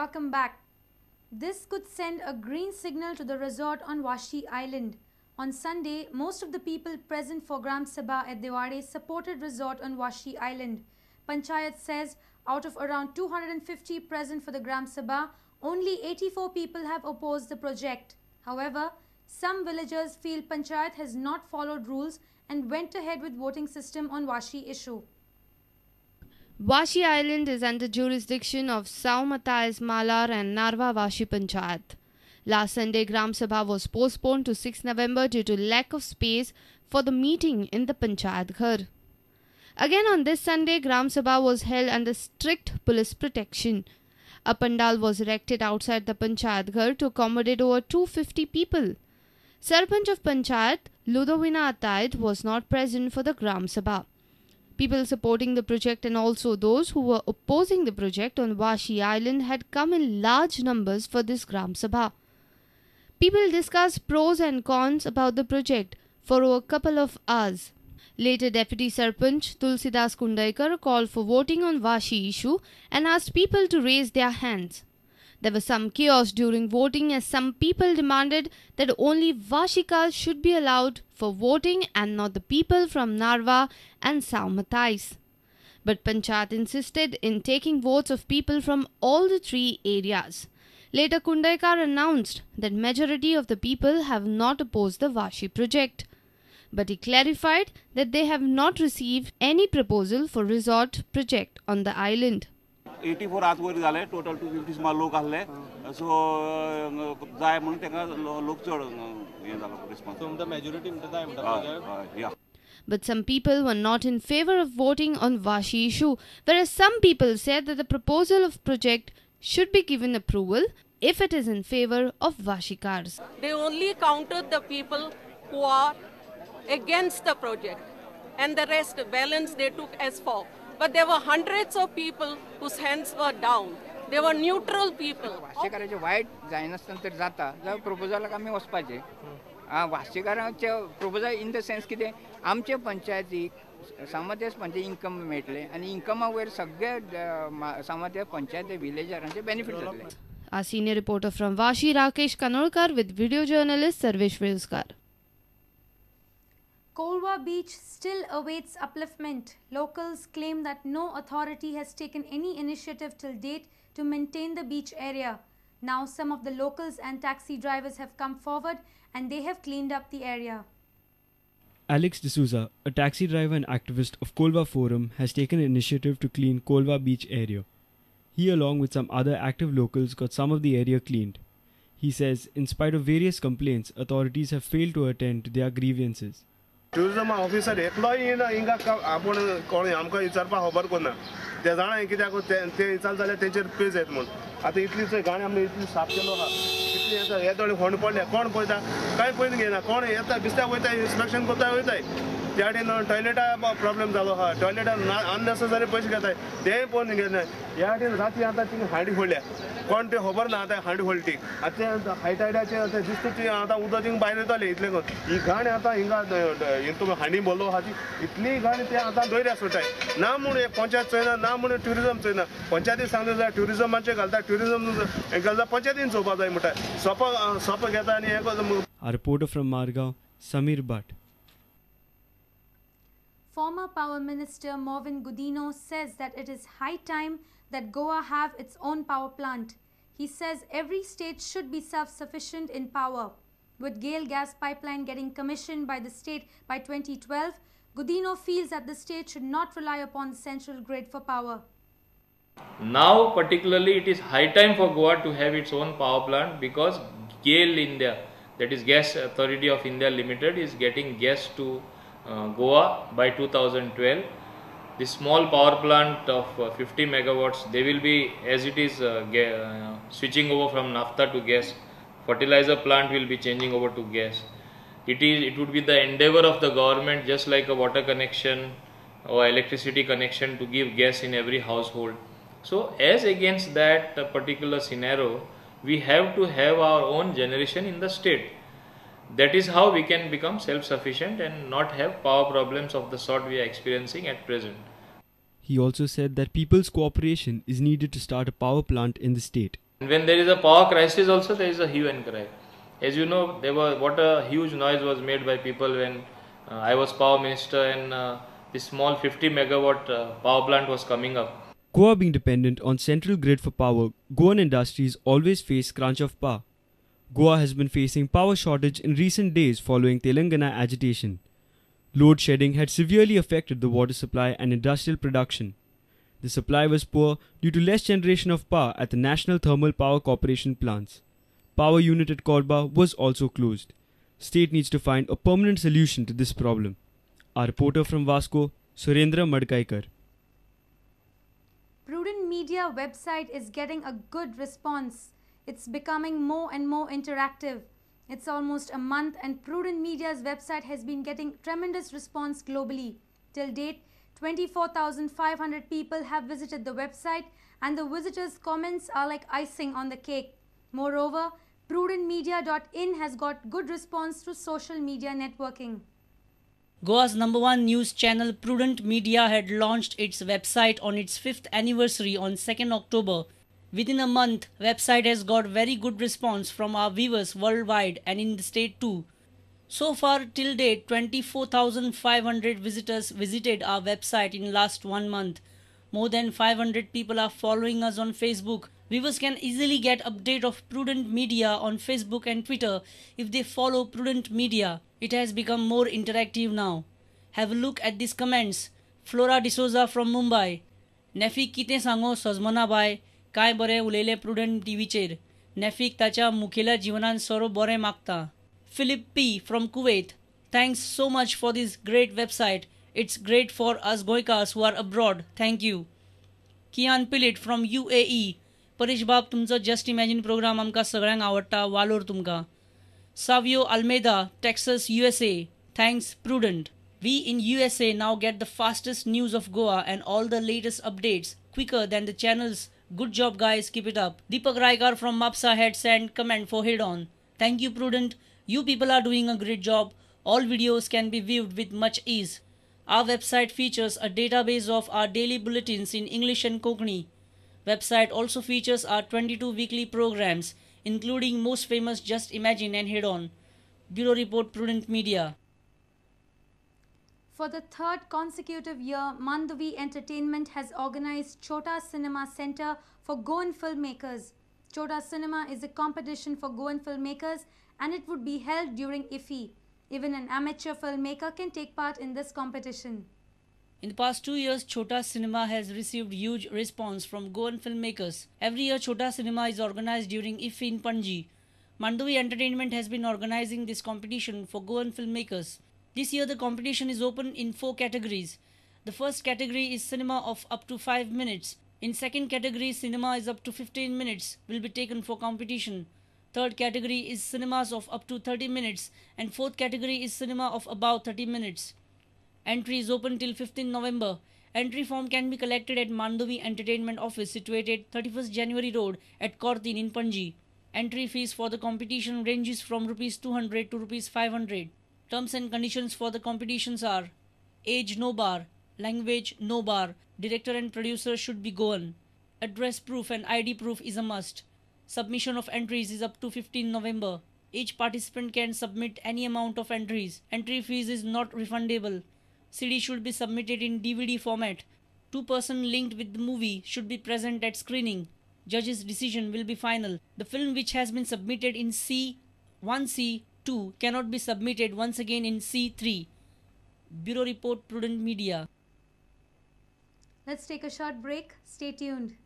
welcome back. This could send a green signal to the resort on Vashi Island. On Sunday, most of the people present for Gram Sabha at Dewade supported resort on Vashi Island. Panchayat says out of around 250 present for the Gram Sabha, only 84 people have opposed the project. However, some villagers feel Panchayat has not followed rules and went ahead with voting system on Vashi issue. Vashi Island is under jurisdiction of Saumatais Malar and Narva Vashi Panchayat. Last Sunday, Gram Sabha was postponed to 6 November due to lack of space for the meeting in the Panchayat Ghar. Again on this Sunday, Gram Sabha was held under strict police protection. A pandal was erected outside the Panchayat Ghar to accommodate over 250 people. Sarpanch of Panchayat, Ludovina Ataid, was not present for the Gram Sabha. People supporting the project and also those who were opposing the project on Vashi Island had come in large numbers for this Gram Sabha. People discussed pros and cons about the project for a couple of hours. Later, Deputy Sarpanch Tulsidas Kundaikar called for voting on Vashi issue and asked people to raise their hands. There was some chaos during voting as some people demanded that only Vashikas should be allowed for voting and not the people from Narva and Saumatais. But Panchayat insisted in taking votes of people from all the three areas. Later, Kundaikar announced that majority of the people have not opposed the Vashi project. But he clarified that they have not received any proposal for resort project on the island. 84 आतवर झाले total 250 मा लोक आले सो जाय म्हणून तेका लोक चड हे झालो रिस्पॉन्स तुमचा मेजॉरिटी म्हणता जाय म्हणता या. But some people were not in favor of voting on Vashi issue, whereas some people said that the proposal of project should be given approval if it is in favor of Vashikars. They only counted the people who are against the project and the rest balance they took as for. But there were hundreds of people whose hands were down. They were neutral people. वाशीकाराचे वाईट जायनासतना तर जाता जाल्यार प्रोपोजलाक आमी वचपाचे. वाशीकाराचे प्रोपोजल इन द सेन्स कितें आमचे पंचायतीक सामातेस पंचायत इन्कम मेळटले आनी इन्कमा वयर सगळे सामाते पंचायत विलेजरांचे बेनिफिट जातले. Our senior reporter from Vashi, Rakesh Kanolkar, with video journalist Sarvesh Vilskar. Kolva Beach still awaits upliftment. Locals claim that no authority has taken any initiative till date to maintain the beach area. Now some of the locals and taxi drivers have come forward and they have cleaned up the area. Alex D'Souza, a taxi driver and activist of Kolva Forum, has taken initiative to clean Kolva Beach area. He, along with some other active locals, got some of the area cleaned. He says, in spite of various complaints, authorities have failed to attend to their grievances. Tourism officer एकलोय येना हिंगा आपण कोण आमकां विचारपा खबर कोन्ना ते जाणा कित्याक ते विचार जाल्यार तेचेर पेज येत म्हूण आतां इतलीच गाणी आमी इतली साफ केलो आहा इतली येता हे थोडे फोंड पडले कोण पळयता कांय पळयन घेयना कोण येता बिस्त्याक वयता इन्स्पेक्शन कोत्ता वयताय त्या वाटेन टॉयलेटा प्रॉब्लेम जालो आहा टॉयलेटान अननेसेसरी पयशे घेताय तेंय पळोवन घेयना ह्या वाटेन राती आतां ती हांडी फोडल्या कोण ते खबर ना आतां हांडी फोडली ती आतां हायटायडाचे आतां दिसता ती आतां उदक थिंग भायर येताले इतले ही घाण आतां हिंगा तुमी हांडी बोल्लो आहा ती इतली घाण ते आतां दोयऱ्या सोडटाय ना म्हूण पंचायत चोयना ना म्हूण ट्युरिजम चोयना पंचायतीक सांगता जाल्यार ट्युरिजमाचें घालता ट्युरिजम घालता पंचायतीन चोवपा जाय म्हणटा सोप घेता आनी हें करता. A reporter from Margao, Samir Bhatt. Former Power Minister Morvin Gudino says that it is high time that Goa have its own power plant. He says every state should be self-sufficient in power. With GAIL gas pipeline getting commissioned by the state by 2012, Gudino feels that the state should not rely upon the central grid for power. Now particularly it is high time for Goa to have its own power plant because GAIL India, that is Gas Authority of India Limited, is getting gas to Goa by 2012. This small power plant of 50 megawatts, they will be, as it is switching over from naphtha to gas. Fertilizer plant will be changing over to gas. It would be the endeavor of the government, just like a water connection or electricity connection, to give gas in every household. So as against that particular scenario, we have to have our own generation in the state. That is how we can become self-sufficient and not have power problems of the sort we are experiencing at present. He also said that people's cooperation is needed to start a power plant in the state. When there is a power crisis also, there is a hue and cry. As you know, what a huge noise was made by people when I was power minister and this small 50 megawatt power plant was coming up. Goa being dependent on central grid for power, Goan industries always face crunch of power. Goa has been facing power shortage in recent days following Telangana agitation. Load shedding had severely affected the water supply and industrial production. The supply was poor due to less generation of power at the National Thermal Power Corporation plants. Power unit at Korba was also closed. State needs to find a permanent solution to this problem. Our reporter from Vasco, Surendra Madkaikar. Prudent Media website is getting a good response. It's becoming more and more interactive. It's almost a month and Prudent Media's website has been getting tremendous response globally. Till date, 24,500 people have visited the website and the visitors' comments are like icing on the cake. Moreover, prudentmedia.in has got good response to social media networking. Goa's #1 news channel Prudent Media had launched its website on its 5th anniversary on 2nd October. Within a month, website has got very good response from our viewers worldwide and in the state too. So far till date, 24,500 visitors visited our website in last 1 month. More than 500 people are following us on Facebook. Viewers can easily get update of Prudent Media on Facebook and Twitter if they follow Prudent Media. It has become more interactive now. Have a look at these comments. Flora D'Souza from Mumbai. Nefik कितें सांगो सजमना bye काय बरे उलयले Prudent टीव्हीचेर. Nefik ताच्या मुखेल्या जीवनान सरो बरें मागता. Philip P from Kuwait. Thanks so much for this great website. It's great for us Goikas who are abroad. Thank you. Kian Pilit from UAE. Parish Bab तुमचो Just Imagine program आमकां सगळ्यांक आवडटा वालोर तुमकां. Savio Almeida, Texas, USA. Thanks Prudent. We in USA now get the fastest news of Goa and all the latest updates quicker than the channels. Good job guys, keep it up. Deepak Raikar from Mapsa had sent comment for head on. Thank you Prudent. You people are doing a great job. All videos can be viewed with much ease. Our website features a database of our daily bulletins in English and Konkani. Website also features our 22 weekly programs, including most famous Just Imagine and Head On. Bureau Report Prudent Media. For the third consecutive year, Mandavi Entertainment has organized Chota Cinema Center for Goan filmmakers. Chota Cinema is a competition for Goan filmmakers and it would be held during IFFI. Even an amateur filmmaker can take part in this competition. In the past 2 years, Chota Cinema has received huge response from Goan filmmakers. Every year, Chota Cinema is organized during IFFI in Panji. Mandavi Entertainment has been organizing this competition for Goan filmmakers. This year, the competition is open in 4 categories. The first category is cinema of up to 5 minutes. In second category, cinema is up to 15 minutes will be taken for competition. Third category is cinemas of up to 30 minutes and fourth category is cinema of about 30 minutes. Entry is open till 15 November. Entry form can be collected at Mandavi Entertainment Office situated 31st January Road at Kortin in Panji. Entry fees for the competition ranges from ₹200 to ₹500. Terms and conditions for the competitions are: age no bar, language no bar, director and producer should be Goan. Address proof and ID proof is a must. Submission of entries is up to 15 November. Each participant can submit any amount of entries. Entry fees is not refundable. CD should be submitted in DVD format. 2 persons linked with the movie should be present at screening. Judge's decision will be final. The film which has been submitted in C1, C2 cannot be submitted once again in C3. Bureau Report Prudent Media. Let's take a short break. Stay tuned.